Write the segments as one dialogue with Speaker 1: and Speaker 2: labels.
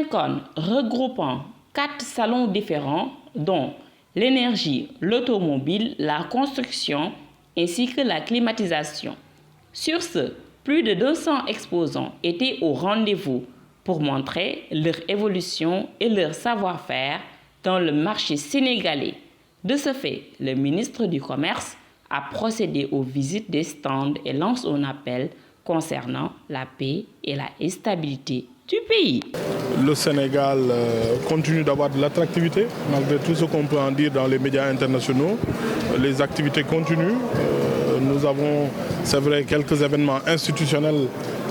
Speaker 1: Semcon regroupant 4 salons différents dont l'énergie, l'automobile, la construction ainsi que la climatisation. Sur ce, plus de 200 exposants étaient au rendez-vous pour montrer leur évolution et leur savoir-faire dans le marché sénégalais. De ce fait, le ministre du Commerce a procédé aux visites des stands et lance un appel concernant la paix et la stabilité du pays.
Speaker 2: Le Sénégal continue d'avoir de l'attractivité, malgré tout ce qu'on peut en dire dans les médias internationaux. Les activités continuent. Nous avons, c'est vrai, quelques événements institutionnels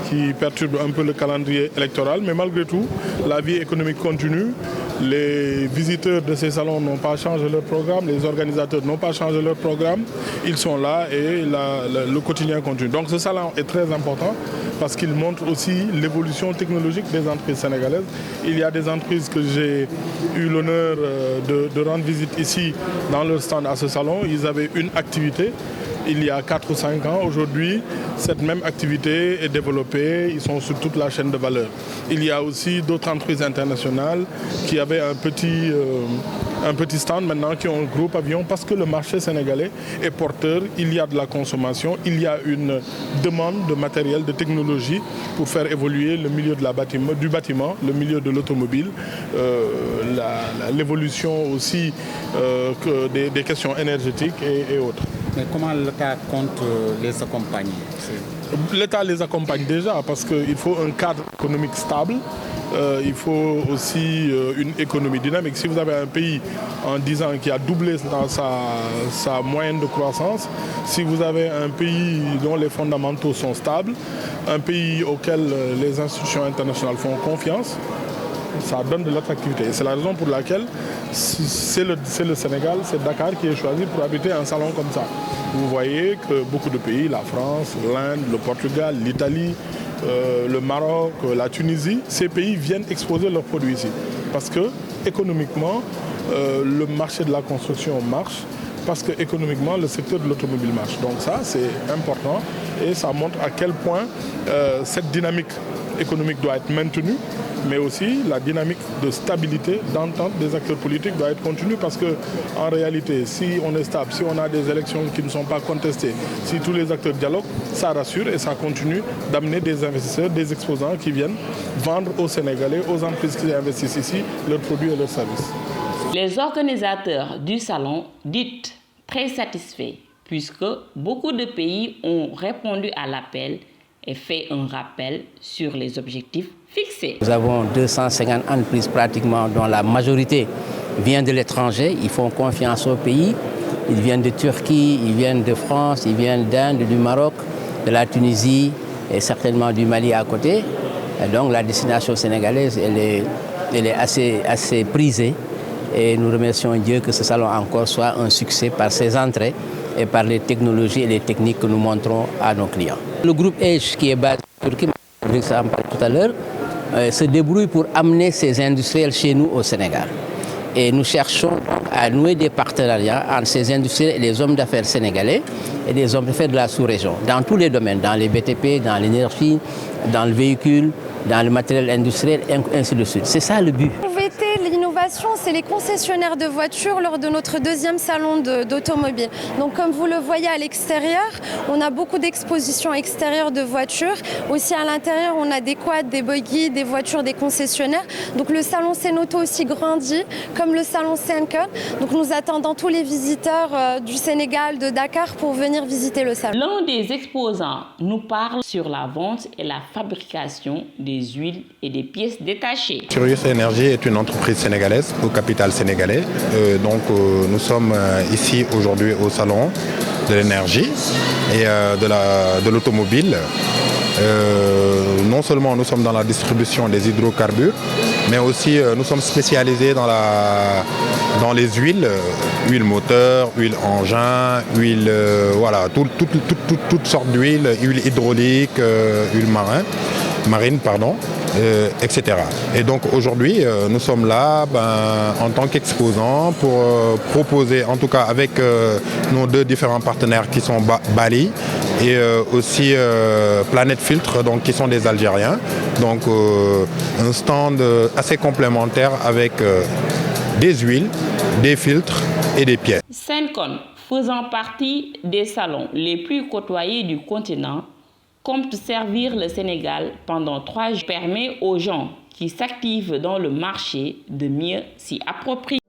Speaker 2: qui perturbent un peu le calendrier électoral, mais malgré tout, la vie économique continue. Les visiteurs de ces salons n'ont pas changé leur programme, les organisateurs n'ont pas changé leur programme. Ils sont là et le quotidien continue. Donc ce salon est très important parce qu'il montre aussi l'évolution technologique des entreprises sénégalaises. Il y a des entreprises que j'ai eu l'honneur de rendre visite ici dans leur stand à ce salon. Ils avaient une activité il y a 4 ou 5 ans. Aujourd'hui, cette même activité est développée. Ils sont sur toute la chaîne de valeur. Il y a aussi d'autres entreprises internationales qui avaient un petit stand maintenant, qui ont un gros pavillon parce que le marché sénégalais est porteur. Il y a de la consommation, il y a une demande de matériel, de technologie pour faire évoluer le milieu du bâtiment, le milieu de l'automobile, l'évolution aussi des questions énergétiques et autres.
Speaker 3: Mais comment l'État compte les accompagner?
Speaker 2: L'État les accompagne déjà parce qu'il faut un cadre économique stable. Il faut aussi une économie dynamique. Si vous avez un pays en 10 ans qui a doublé dans sa moyenne de croissance, si vous avez un pays dont les fondamentaux sont stables, un pays auquel les institutions internationales font confiance, ça donne de l'attractivité. C'est la raison pour laquelle c'est le Sénégal, c'est Dakar qui est choisi pour abriter un salon comme ça. Vous voyez que beaucoup de pays, la France, l'Inde, le Portugal, l'Italie, le Maroc, la Tunisie, ces pays viennent exposer leurs produits ici. Parce que économiquement, le marché de la construction marche, parce que économiquement, le secteur de l'automobile marche. Donc ça, c'est important et ça montre à quel point cette dynamique économique doit être maintenue, mais aussi la dynamique de stabilité, d'entente des acteurs politiques doit être continue parce qu'en réalité, si on est stable, si on a des élections qui ne sont pas contestées, si tous les acteurs dialoguent, ça rassure et ça continue d'amener des investisseurs, des exposants qui viennent vendre aux Sénégalais, aux entreprises qui investissent ici, leurs produits et leurs services.
Speaker 1: Les organisateurs du salon disent très satisfaits puisque beaucoup de pays ont répondu à l'appel et fait un rappel sur les objectifs fixés.
Speaker 4: Nous avons 250 entreprises pratiquement dont la majorité vient de l'étranger. Ils font confiance au pays. Ils viennent de Turquie, ils viennent de France, ils viennent d'Inde, du Maroc, de la Tunisie et certainement du Mali à côté. Et donc la destination sénégalaise, elle est assez prisée. Et nous remercions Dieu que ce salon encore soit un succès par ses entrées et par les technologies et les techniques que nous montrons à nos clients. Le groupe EJ, qui est basé en Turquie, ça en parle tout à l'heure, se débrouille pour amener ces industriels chez nous au Sénégal. Et nous cherchons à nouer des partenariats entre ces industriels et les hommes d'affaires sénégalais et les hommes d'affaires de la sous-région, dans tous les domaines, dans les BTP, dans l'énergie, dans le véhicule, dans le matériel industriel, et ainsi de suite. C'est ça le but.
Speaker 5: L'innovation, c'est les concessionnaires de voitures lors de notre deuxième salon d'automobile. Donc comme vous le voyez à l'extérieur, on a beaucoup d'expositions extérieures de voitures. Aussi à l'intérieur, on a des quads, des buggy, des voitures des concessionnaires. Donc le salon Cenoto aussi grandit, comme le salon Semcon. Donc nous attendons tous les visiteurs du Sénégal, de Dakar, pour venir visiter le salon.
Speaker 1: L'un des exposants nous parle sur la vente et la fabrication des huiles et des pièces détachées.
Speaker 6: Sirius Énergie est une entreprise sénégalaise au capital sénégalais. Nous sommes ici aujourd'hui au salon de l'énergie et de l'automobile. Non seulement nous sommes dans la distribution des hydrocarbures, mais aussi nous sommes spécialisés dans les huiles, huile moteur, huile engin, huile, voilà, toutes sortes d'huiles, huile hydraulique, huile marin. marine, etc. Et donc aujourd'hui, nous sommes là en tant qu'exposants pour proposer, en tout cas avec nos deux différents partenaires qui sont Bali et aussi Planète Filtre, donc qui sont des Algériens. Donc un stand assez complémentaire avec des huiles, des filtres et des pièces.
Speaker 1: Sencon, faisant partie des salons les plus côtoyés du continent, compte servir le Sénégal pendant 3 jours, permet aux gens qui s'activent dans le marché de mieux s'y approprier.